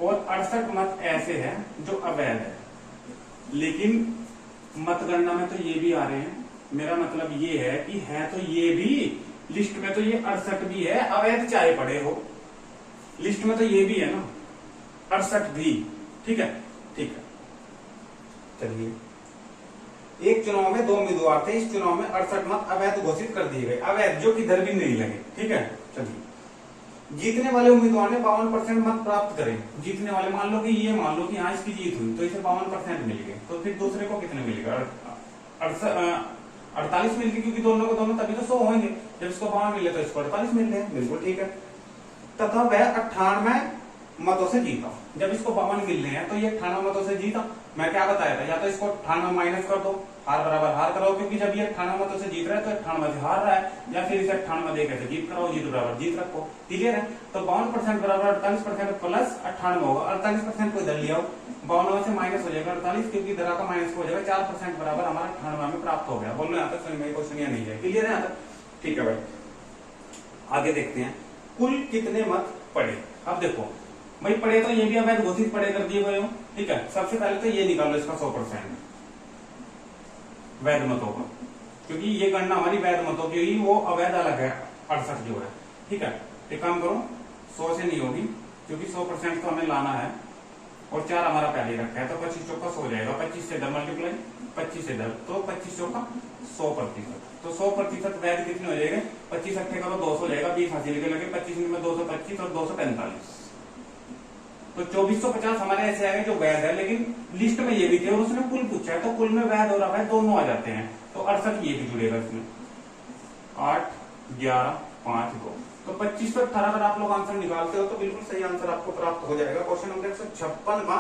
और 68 मत ऐसे हैं जो अवैध है, लेकिन मतगणना में तो ये भी आ रहे हैं। मेरा मतलब ये है कि है तो ये भी लिस्ट में, तो ये 68 भी है, अवैध चाहे पड़े हो, लिस्ट में तो ये भी है ना, 68 भी। ठीक है, ठीक है, चलिए। एक चुनाव में दो उम्मीदवार थे, इस चुनाव में 68 मत अवैध घोषित कर दिए गए, अवैध जो किधर भी नहीं लगे। ठीक है, चलिए। जीतने वाले उम्मीदवार ने 52% मत प्राप्त करे। जीतने वाले, मान लो कि ये, मान लो कि यहाँ इसकी जीत हुई तो इसे 52% मिल गए, तो फिर दूसरे को कितने मिलेगा? 48 मिल गए, क्योंकि दोनों को दोनों तभी तो 100 होंगे। जब इसको 52 मिले तो इसको 48 मिल रहे हैं, बिल्कुल ठीक है। तथा वह 98 मतों से जीता। जब इसको 52 मिल रहे हैं तो ये 98 मतों से जीता। मैं क्या बताया था? या तो इसको 98 माइनस कर दो हार बराबर हार कराओ, क्योंकि जब ये 98 मतों से जीत रहा है तो 98 से हार रहा है, या फिर इसे 98 दे कैसे जीत कराओ, जीत बराबर जीत रखो। क्लियर है? तो 52% बराबर 48% प्लस 98 होगा। 48% को इधर ले आओ, 52 से माइनस हो जाएगा 48, क्योंकि इधर का माइनस हो जाएगा, 4% बराबर हमारा 98 में प्राप्त हो गया। बोलो यहाँ तक समझ में क्वेश्चन या नहीं है? क्लियर है यहाँ तक? ठीक है भाई, आगे देखते हैं कुल कितने मत पड़े। अब देखो भाई, पड़े तो ये भी अवैध घोषित पड़े कर दिए गए हो, ठीक है। सबसे पहले तो ये निकालो इसका 100% वैध मतों का, क्योंकि ये गणना हमारी वैध मतों की हुई, वो अवैध अलग है 68 जो है, ठीक है। एक काम करो, 100 से नहीं होगी, क्योंकि 100% तो हमें लाना है, और 4 हमारा पहले ही रखा है, तो 25 चौका 100 जाएगा, 25 से 10 मल्टीप्लाई 25 से 10, तो 25 चौका 100%। तो 100% वैध कितने हो जाएंगे? 25 अट्ठे करो 200 हो जाएगा, 20 हासिल के लगे, 25 में 225 और 245, तो 2450 हमारे ऐसे आएंगे जो वैध है। लेकिन लिस्ट में ये भी थे और उसने कुल पूछा है, तो कुल में वैध और अवैध दोनों आ जाते हैं, तो 68 ये भी जुड़ेगा इसमें। 8 11 5 2, तो 2518 अगर आप लोग आंसर निकालते हो तो बिल्कुल सही आंसर आपको प्राप्त हो जाएगा। क्वेश्चन नंबर 156 का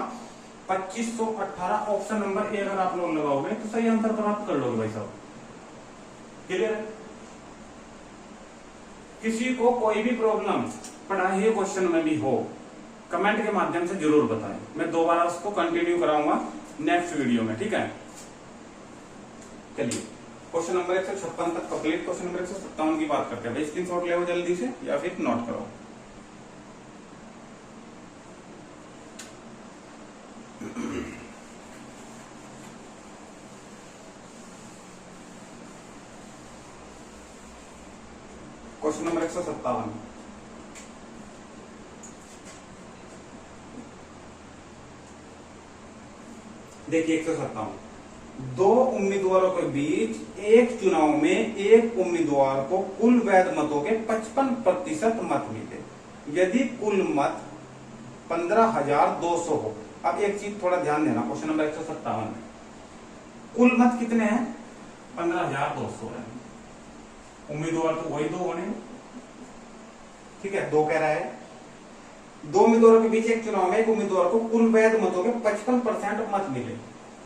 2518 ऑप्शन नंबर ए अगर आप लोग लगाओगे तो सही आंसर प्राप्त कर लोगे भाई साहब। क्लियर है? किसी को कोई भी प्रॉब्लम पढ़ाई क्वेश्चन में भी हो, कमेंट के माध्यम से जरूर बताएं, मैं दोबारा उसको कंटिन्यू कराऊंगा नेक्स्ट वीडियो में, ठीक है। चलिए क्वेश्चन नंबर 156 तक कंप्लीट। क्वेश्चन नंबर 157 की बात करते हैं भाई, स्क्रीनशॉट ले जल्दी से या फिर नोट करो। क्वेश्चन नंबर 157, देखिए 157, दो उम्मीदवारों के बीच एक चुनाव में एक उम्मीदवार को कुल वैध मतों के 55% मत मिले यदि कुल मत 15,200 हो। अब एक चीज थोड़ा ध्यान देना, क्वेश्चन नंबर 157 में कुल मत कितने हैं? 15,200 है। उम्मीदवार तो वही दो होने, ठीक है, दो कह रहा है। दो उम्मीदवारों के बीच एक चुनाव में एक उम्मीदवार को कुल वैध मतों के 55% मत मिले।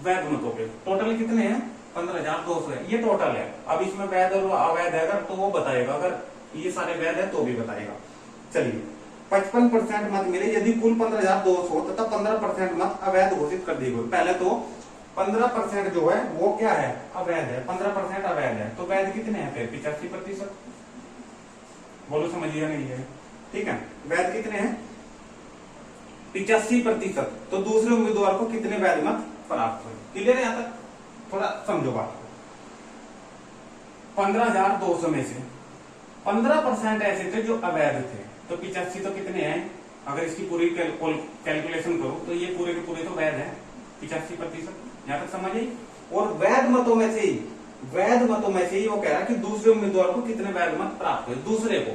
वैध मतों के टोटल कितने हैं? 15,200 है, ये टोटल है। अब इसमें वैध और अवैध है अगर तो वो बताएगा, अगर ये सारे वैध है तो भी बताएगा। चलिए 55% मत मिले यदि कुल 15,200 तथा 15% मत अवैध घोषित कर दी गई। पहले तो 15% जो है वो क्या है? अवैध है, 15% अवैध है, तो वैध कितने हैं फिर? 85%। बोलो समझिए नहीं है? ठीक है, वैध कितने हैं? 85%। तो दूसरे उम्मीदवार को कितने वैध मत प्राप्त हुए? क्लियर है? यहां तक थोड़ा समझो बात को। 15,200 में से 15% ऐसे थे जो अवैध थे, तो 85 तो कितने हैं? अगर इसकी पूरी कैलकुलेशन करो तो ये पूरे के पूरे तो वैध है, 85%। यहां तक समझ आई? और वैध मतों में से ही वो कह रहा है कि दूसरे उम्मीदवार को कितने वैध मत प्राप्त हुए, दूसरे को,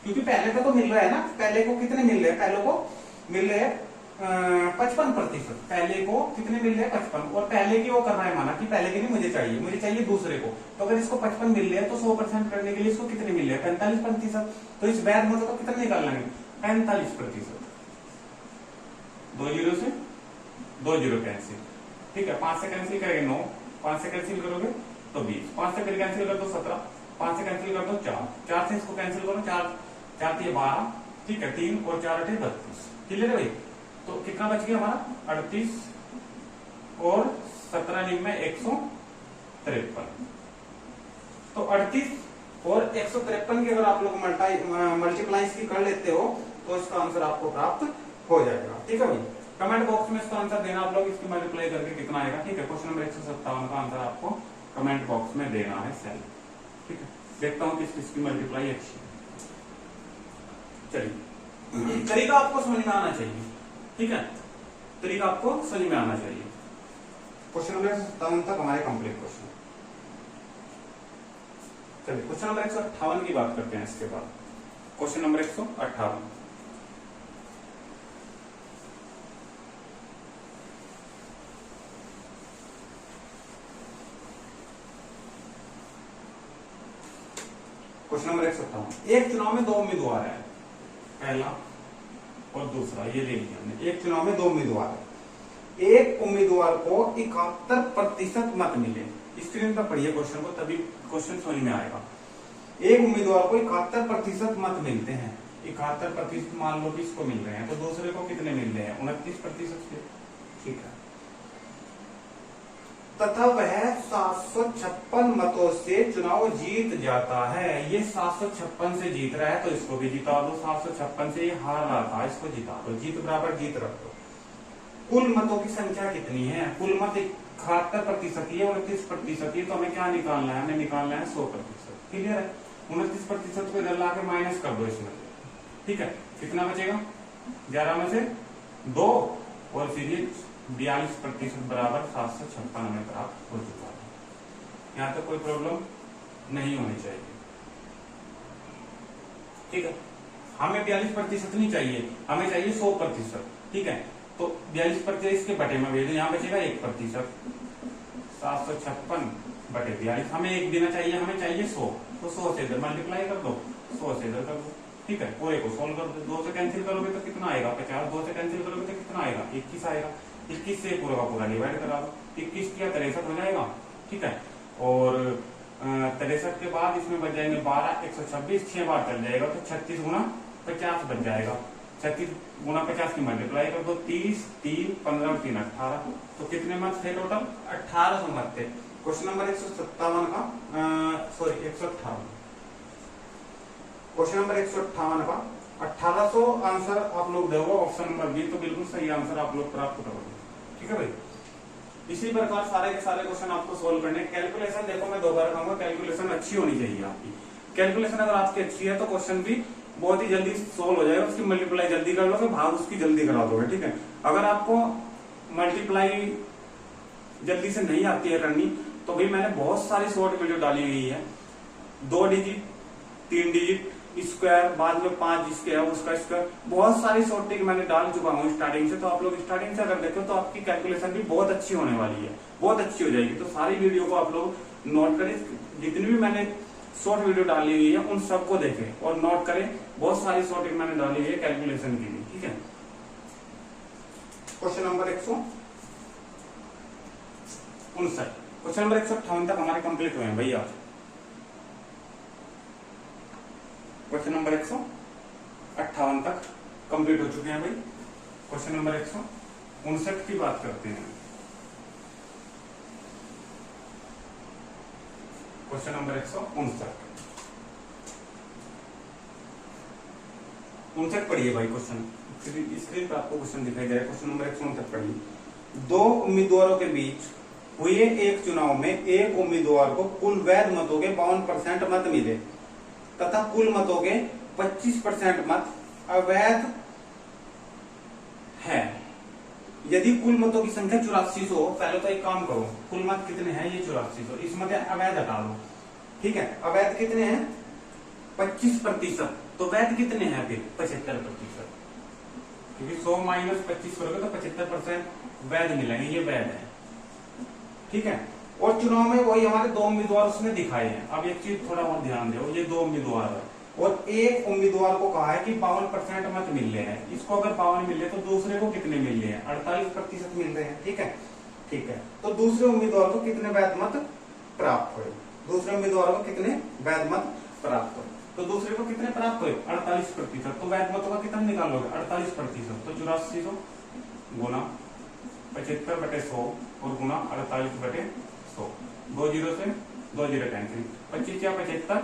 क्योंकि पहले का तो मिल रहा है ना। पहले को कितने मिल रहे हैं? पहले को मिल रहे हैं 55%। पहले को कितने मिल रहे हैं? 55। और पहले की वो कर रहा है माना कि पहले की नहीं मुझे चाहिए दूसरे को। तो अगर इसको 55 मिल रहे हैं तो 100% करने के लिए इसको कितने मिल रहे हैं? 45%। तो इस वैध मतों को कितने निकाल लेंगे? 45%। 2 जीरो से 2 जीरो कैंसिल, ठीक है। 5 से कैंसिल करेंगे 9, 5 से कैंसिल करोगे तो 20, 5 से फिर कैंसिल कर दो 17, 5 से कैंसिल कर दो 4, 4 से इसको कैंसिल करो 4 4 12, ठीक है, 3 और 4 8 32। क्लियर है भाई? तो कितना बच गया हमारा? 38 और 17 में 153। तो 38 और 153 की अगर आप लोग मल्टीप्लाई की कर लेते हो तो इसका आंसर आपको प्राप्त हो जाएगा। ठीक है भाई? कमेंट बॉक्स में इसका आंसर देना आप लोग, इसकी मल्टीप्लाई करके कितना आएगा। ठीक है, क्वेश्चन नंबर 157 का आंसर आपको कमेंट बॉक्स में देना है सेल। ठीक है, देखता हूं किस किसकी मल्टीप्लाई अच्छी है। चलिए, तरीका आपको समझ में आना चाहिए। ठीक है, तरीका आपको समझ में आना चाहिए। क्वेश्चन नंबर 57 तक हमारे कंप्लीट क्वेश्चन। चलिए क्वेश्चन नंबर 158 की बात करते हैं। इसके बाद क्वेश्चन नंबर 158, क्वेश्चन नंबर 158, एक चुनाव में 2 उम्मीदवार है, पहला और दूसरा, ये ले लिया हमने। एक चुनाव में 2 उम्मीदवार है, एक उम्मीदवार को 71% मत मिले। स्क्रीन पर पढ़िए क्वेश्चन को, तभी क्वेश्चन समझ में आएगा। एक उम्मीदवार को 71% मत मिलते हैं, 71% मान लो कि इसको मिल रहे हैं, तो दूसरे को कितने मिल रहे हैं? 29% के। ठीक है, तथा वह 756 मतों से चुनाव जीत जाता है। ये 756 से जीत रहा है तो इसको भी जिता दो, 756 से ये हार रहा था, इसको जिता दो, जीत बराबर जीत रख दो। कुल मतों की संख्या कितनी है? कुल मत 71% ही है, 29% ही, तो हमें क्या निकालना है? हमें निकालना है 100%। क्लियर है? 29% को इधर ला के माइनस कर दो इसमें। ठीक है, कितना बचेगा? 11 में से 2 और फिर ये 42% बराबर 756 हमें प्राप्त हो चुका है। यहाँ तक कोई प्रॉब्लम नहीं होनी चाहिए। ठीक है, हमें 42% नहीं चाहिए, हमें चाहिए 100%। ठीक है, तो 42% इसके बटे में भेज दो, यहाँ बचेगा 1%। 756 बटे 42, हमें 1 देना चाहिए, हमें चाहिए 100, तो 100 से इधर मल्टीप्लाई कर दो, 100 से इधर कर दो। ठीक है, पूरे को सोल्व कर दो, 2 से कैंसिल करोगे तो कितना आएगा? 50। 2 से कैंसिल करोगे तो कितना आएगा? 21 आएगा। 21 से पूरा का पूरा डिवाइड करा दो, 21 किया 63 हो जाएगा। ठीक है, और 63 के बाद इसमें बच जाएंगे 12, 126, 6 बार चल जाएगा, तो 36 गुना 50 बच जाएगा। 36 गुना 50 की मल्टीप्लाई कर दो, 30, 3, 15 और 3 18, तो कितने मत थे टोटल? 1800 मत थे। क्वेश्चन नंबर 157 का सॉरी 158, क्वेश्चन नंबर 158 का 1800 आंसर आप लोग दोगे ऑप्शन नंबर बी, तो बिल्कुल सही आंसर आप लोग प्राप्त करोगे। ठीक है भाई, इसी प्रकार सारे के सारे क्वेश्चन आपको सोल्व करने। कैलकुलेशन देखो, मैं दोबारा कहूंगा, कैलकुलेशन अच्छी होनी चाहिए आपकी। कैलकुलेशन अगर आपकी अच्छी है तो क्वेश्चन भी बहुत ही जल्दी सोल्व हो जाएगा। उसकी मल्टीप्लाई जल्दी कर लोगे, भाग उसकी जल्दी करा दोगे। ठीक है, अगर आपको मल्टीप्लाई जल्दी से नहीं आती है करनी, तो भाई मैंने बहुत सारी शॉर्ट वीडियो डाली हुई है, 2 डिजिट, 3 डिजिट, स्क्वायर, बाद में 5 जिसके है उसका स्क्वायर, बहुत सारी शॉर्ट ट्रिक मैंने डाल चुका हूँ स्टार्टिंग से। तो आप लोग स्टार्टिंग से अगर देखो तो आपकी कैलकुलेशन भी बहुत अच्छी होने वाली है, बहुत अच्छी हो जाएगी। तो सारी वीडियो को आप लोग नोट करें, जितनी भी मैंने शॉर्ट वीडियो डाली हुई है उन सबको देखें और नोट करें। बहुत सारी शॉर्ट ट्रिक मैंने डाली हुई है कैलकुलेशन के लिए। ठीक है, क्वेश्चन नंबर 159, क्वेश्चन नंबर 158 तक हमारे कंप्लीट हुए हैं भैया। क्वेश्चन नंबर 158 तक कंप्लीट हो चुके हैं भाई। क्वेश्चन नंबर 159 की बात करते हैं। क्वेश्चन नंबर 159 पढ़िए भाई। क्वेश्चन स्क्रीन पर आपको क्वेश्चन दिखाई दे रहा है। क्वेश्चन नंबर 159 पढ़िए। 2 उम्मीदवारों के बीच हुए एक चुनाव में एक उम्मीदवार को कुल वैध मतों के 52% मत मिले तथा कुल मतों के 25% मत अवैध है। यदि कुल मतों की संख्या 8400 हो, पहले तो एक काम करो, कुल मत कितने हैं? ये 8400, इसमें अवैध हटा दो। ठीक है, अवैध कितने हैं? 25%, तो वैध कितने हैं फिर? 75%, क्योंकि 100 माइनस 25 करोगे तो 75% वैध मिलेंगे, ये वैध है। ठीक है, और चुनाव में वही हमारे 2 उम्मीदवार उसमें दिखाए हैं। अब एक चीज थोड़ा और ध्यान दो, ये 2 उम्मीदवार है और एक उम्मीदवार को कहा है कि 52% मत मिल रहे हैं। इसको अगर 52 मिल रहे तो दूसरे को कितने मिल रहे हैं? 48% मिल रहे हैं। ठीक है, ठीक है, तो दूसरे उम्मीदवार को कितने वैध मत प्राप्त हुए? दूसरे उम्मीदवार को कितने वैध मत प्राप्त हुए? तो दूसरे को कितने प्राप्त हुए? 48%। तो वैध मतों का कितना निकालोगे? 48%, तो 8400 गुना 75/100 और गुना 48/100, 2 जीरो से 2 जीरो कैंसिल, 25 या 75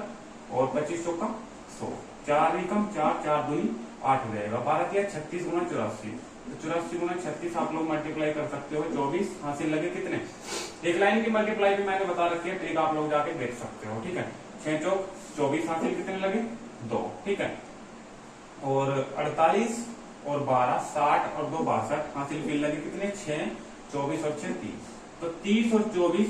और 25 चौका 100, 4 एकम 4, 4 दूनी 8 हो जाएगा। 12 या 36 गुना 84, तो 84 गुना 36 आप लोग मल्टीप्लाई कर सकते हो। 24 हासिल लगे कितने? एक लाइन की मल्टीप्लाई भी मैंने बता रखी है, तो एक आप लोग जाके देख सकते हो। ठीक है, 6 चौक 24 हासिल कितने लगे? 2। ठीक है, और 48 और 12 60 और 2 62 हासिल फिर लगे कितने? 6, 24 और 6 30, तो 30 और 24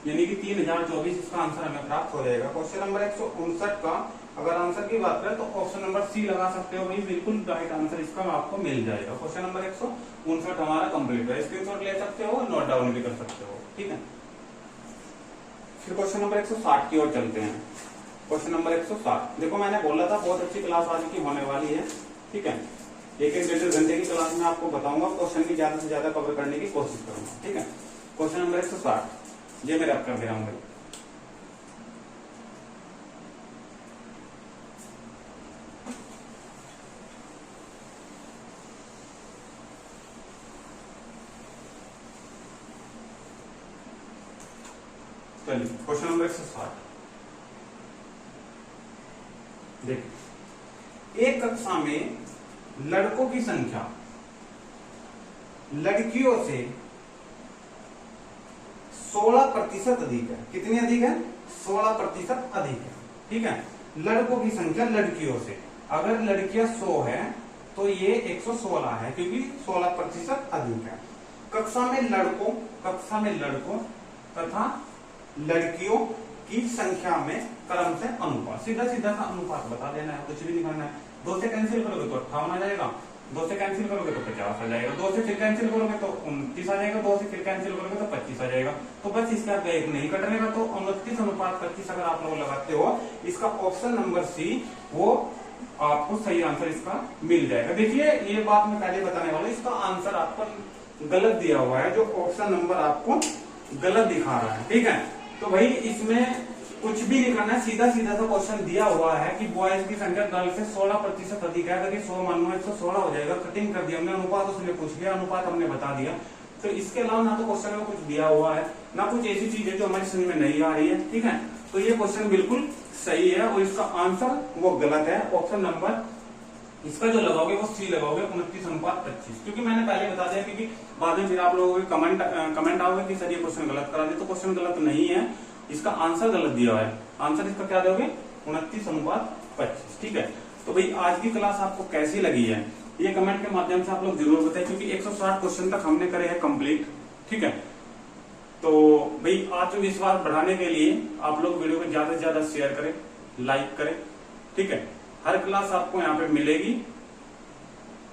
यानी कि 3024 इसका आंसर हमें प्राप्त हो जाएगा। क्वेश्चन नंबर 159 का अगर आंसर की बात करें तो ऑप्शन नंबर सी लगा सकते हो भाई, बिल्कुल राइट आंसर इसका आपको मिल जाएगा। क्वेश्चन नंबर 159 हमारा कंप्लीट है। स्क्रीनशॉट ले सकते हो, नोट डाउन भी कर सकते हो। ठीक है, फिर क्वेश्चन नंबर 160 की ओर चलते हैं। क्वेश्चन नंबर 160, देखो मैंने बोला था बहुत अच्छी क्लास आज की होने वाली है। ठीक है, 1-1 घंटे की क्लास में आपको बताऊंगा, क्वेश्चन की ज्यादा से ज्यादा कवर करने की कोशिश करूंगा। ठीक है, क्वेश्चन नंबर 160, ये मैं रब कर दे रहा हूं भाई। चलिए क्वेश्चन नंबर 160 देखिए, एक कक्षा में लड़कों की संख्या लड़कियों से 16% अधिक है। कितनी अधिक है? 16% अधिक है। ठीक है, लड़कों की संख्या लड़कियों से, अगर लड़कियां 100 है तो ये 116 है, क्योंकि 16% अधिक है। कक्षा में लड़कों तथा लड़कियों की संख्या में क्रम से अनुपात, सीधा सीधा सा अनुपात बता देना है, कुछ भी नहीं करना है। 2 से कैंसिल करोगे तो 58 आ जाएगा, 2 से कैंसिल करोगे तो 50 आ जाएगा, 2 से फिर कैंसिल करोगे तो 29 आ जाएगा, 2 से फिर कैंसिल करोगे तो 25 आ जाएगा। तो बस इसका एक नहीं कटने का, तो 29:25 अगर आप लोग लगाते हो, इसका ऑप्शन नंबर सी वो आपको सही आंसर इसका मिल जाएगा। देखिए ये बात मैं पहले बताने वाला हूं, इसका आंसर आपको गलत दिया हुआ है, जो ऑप्शन नंबर आपको गलत दिखा रहा है। ठीक है, तो भाई इसमें कुछ भी नहीं करना है, सीधा सीधा सा क्वेश्चन दिया हुआ है कि बॉयज की संख्या गर्ल से 16% अधिक है। अगर ये 100 मान लो 116 हो जाएगा, कटिंग कर दिया हमने, अनुपात उसने पूछ लिया, अनुपात हमने बता दिया। तो इसके अलावा ना तो क्वेश्चन में कुछ दिया हुआ है, ना कुछ ऐसी चीज है जो हमारी समझ में नहीं आ रही है। ठीक है, तो ये क्वेश्चन बिल्कुल सही है और इसका आंसर वो गलत है। ऑप्शन नंबर इसका जो लगाओगे वो सी लगाओगे, 29:25, क्योंकि मैंने पहले बता दिया, क्योंकि बाद में फिर आप लोगों के कमेंट आओगे कि सर ये क्वेश्चन गलत करा दिया, तो क्वेश्चन गलत नहीं है, इसका आंसर गलत दिया हुआ है। आंसर इसका क्या दोगे? 29:25। ठीक है, तो भाई आज की क्लास आपको कैसी लगी है ये कमेंट के माध्यम से आप लोग जरूर बताएं, क्योंकि 160 क्वेश्चन तक हमने करे हैं कंप्लीट। ठीक है, तो भाई आत्मविश्वास बढ़ाने के लिए आप लोग वीडियो को ज्यादा से ज्यादा शेयर करें, लाइक करें। ठीक है, हर क्लास आपको यहाँ पे मिलेगी,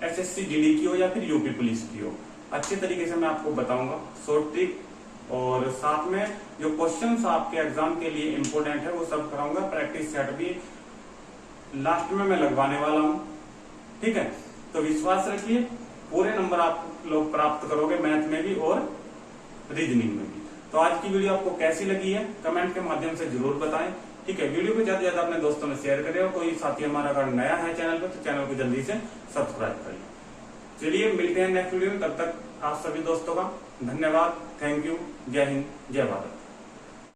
एसएससी जीडी की हो या फिर यूपी पुलिस की हो, अच्छे तरीके से मैं आपको बताऊंगा, शॉर्ट ट्रिक, और साथ में जो क्वेश्चंस आपके एग्जाम के लिए इंपॉर्टेंट है वो सब कराऊंगा। प्रैक्टिस सेट भी लास्ट में मैं लगवाने वाला हूं। ठीक है, तो विश्वास रखिए, पूरे नंबर आप लोग प्राप्त करोगे, मैथ में भी और रीजनिंग में भी। तो आज की वीडियो आपको कैसी लगी है कमेंट के माध्यम से जरूर बताएं। ठीक है, वीडियो को ज्यादा से ज्यादा अपने दोस्तों में शेयर करें, और कोई साथी हमारा अगर नया है चैनल पर तो चैनल को जल्दी से सब्सक्राइब करिए। चलिए मिलते हैं नेक्स्ट वीडियो में, तब तक आप सभी दोस्तों का धन्यवाद, थैंक यू, जय हिंद, जय भारत।